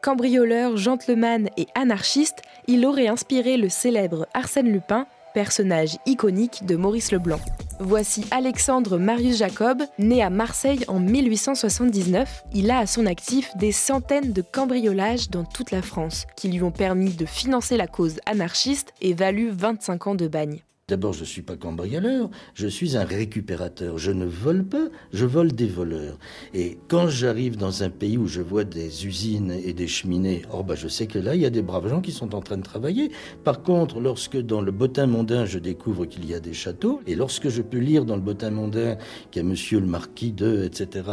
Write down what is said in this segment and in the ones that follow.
Cambrioleur, gentleman et anarchiste, il aurait inspiré le célèbre Arsène Lupin, personnage iconique de Maurice Leblanc. Voici Alexandre Marius Jacob, né à Marseille en 1879. Il a à son actif des centaines de cambriolages dans toute la France, qui lui ont permis de financer la cause anarchiste et valu 25 ans de bagne. D'abord, je ne suis pas cambrioleur, je suis un récupérateur. Je ne vole pas, je vole des voleurs. Et quand j'arrive dans un pays où je vois des usines et des cheminées, je sais que là, il y a des braves gens qui sont en train de travailler. Par contre, lorsque dans le bottin mondain, je découvre qu'il y a des châteaux, et lorsque je peux lire dans le bottin mondain qu'il y a monsieur le marquis de, etc.,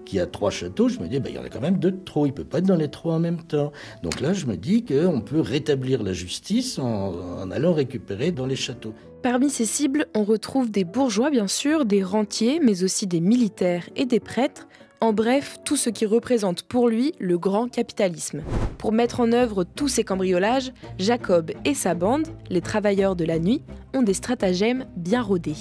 qui a 3 châteaux, je me dis, il y en a quand même 2 de trop, il ne peut pas être dans les 3 en même temps. Donc là, je me dis qu'on peut rétablir la justice en allant récupérer dans les châteaux. Parmi ces cibles, on retrouve des bourgeois bien sûr, des rentiers, mais aussi des militaires et des prêtres. En bref, tout ce qui représente pour lui le grand capitalisme. Pour mettre en œuvre tous ces cambriolages, Jacob et sa bande, les travailleurs de la nuit, ont des stratagèmes bien rodés.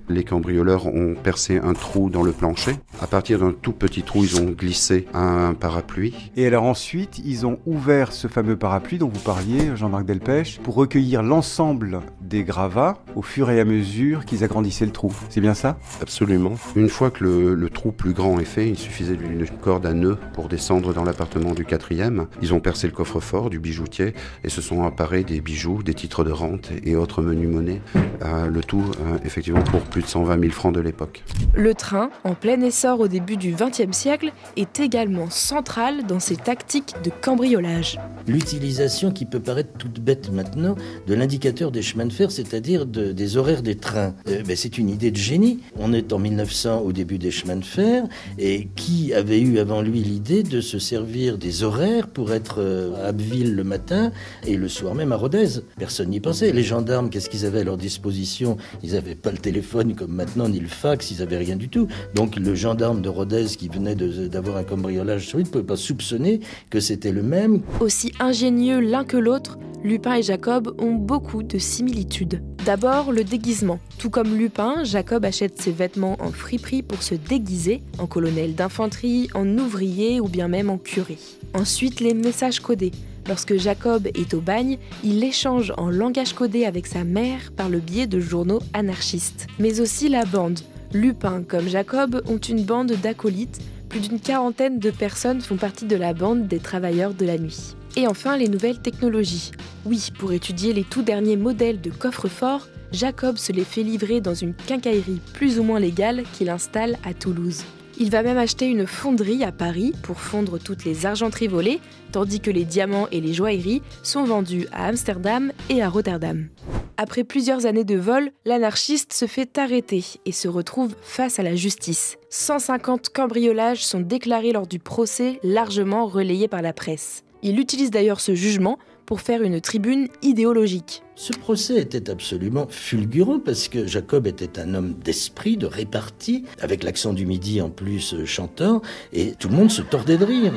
Les cambrioleurs ont percé un trou dans le plancher. À partir d'un tout petit trou, ils ont glissé un parapluie. Et alors ensuite, ils ont ouvert ce fameux parapluie dont vous parliez, Jean-Marc Delpech, pour recueillir l'ensemble des gravats au fur et à mesure qu'ils agrandissaient le trou. C'est bien ça ? Absolument. Une fois que le trou plus grand est fait, il suffisait d'une corde à nœud pour descendre dans l'appartement du 4e. Ils ont percé le coffre-fort du bijoutier et se sont emparés des bijoux, des titres de rente et autres menus monnaies. Le tout, effectivement, pour plus de 120 000 francs de l'époque. Le train, en plein essor au début du XXe siècle, est également central dans ces tactiques de cambriolage. L'utilisation qui peut paraître toute bête maintenant de l'indicateur des chemins de fer, c'est-à-dire des horaires des trains. C'est une idée de génie. On est en 1900 au début des chemins de fer et qui avait eu avant lui l'idée de se servir des horaires pour être à Abbeville le matin et le soir même à Rodez. Personne n'y pensait. Les gendarmes, qu'est-ce qu'ils avaient à leur disposition ? Ils n'avaient pas le téléphone comme maintenant, ni le fax, ils n'avaient rien du tout. Donc le gendarme de Rodez qui venait d'avoir un cambriolage sur lui ne pouvait pas soupçonner que c'était le même. Aussi ingénieux l'un que l'autre, Lupin et Jacob ont beaucoup de similitudes. D'abord, le déguisement. Tout comme Lupin, Jacob achète ses vêtements en friperie pour se déguiser, en colonel d'infanterie, en ouvrier ou bien même en curé. Ensuite, les messages codés. Lorsque Jacob est au bagne, il échange en langage codé avec sa mère par le biais de journaux anarchistes. Mais aussi la bande. Lupin comme Jacob ont une bande d'acolytes. Plus d'une 40aine de personnes font partie de la bande des travailleurs de la nuit. Et enfin, les nouvelles technologies. Oui, pour étudier les tout derniers modèles de coffre-fort, Jacob se les fait livrer dans une quincaillerie plus ou moins légale qu'il installe à Toulouse. Il va même acheter une fonderie à Paris pour fondre toutes les argenteries volées, tandis que les diamants et les joailleries sont vendus à Amsterdam et à Rotterdam. Après plusieurs années de vol, l'anarchiste se fait arrêter et se retrouve face à la justice. 150 cambriolages sont déclarés lors du procès, largement relayé par la presse. Il utilise d'ailleurs ce jugement pour faire une tribune idéologique. Ce procès était absolument fulgurant parce que Jacob était un homme d'esprit, de répartie, avec l'accent du Midi en plus chantant, et tout le monde se tordait de rire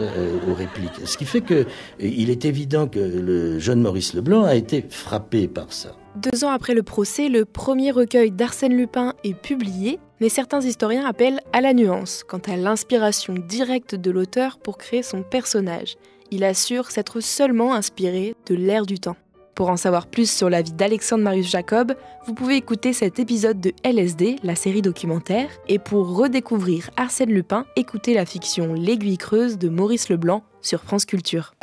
aux répliques. Ce qui fait qu'il est évident que le jeune Maurice Leblanc a été frappé par ça. 2 ans après le procès, le premier recueil d'Arsène Lupin est publié, mais certains historiens appellent à la nuance quant à l'inspiration directe de l'auteur pour créer son personnage. Il assure s'être seulement inspiré de l'air du temps. Pour en savoir plus sur la vie d'Alexandre Marius Jacob, vous pouvez écouter cet épisode de LSD, la série documentaire, et pour redécouvrir Arsène Lupin, écoutez la fiction L'Aiguille creuse de Maurice Leblanc sur France Culture.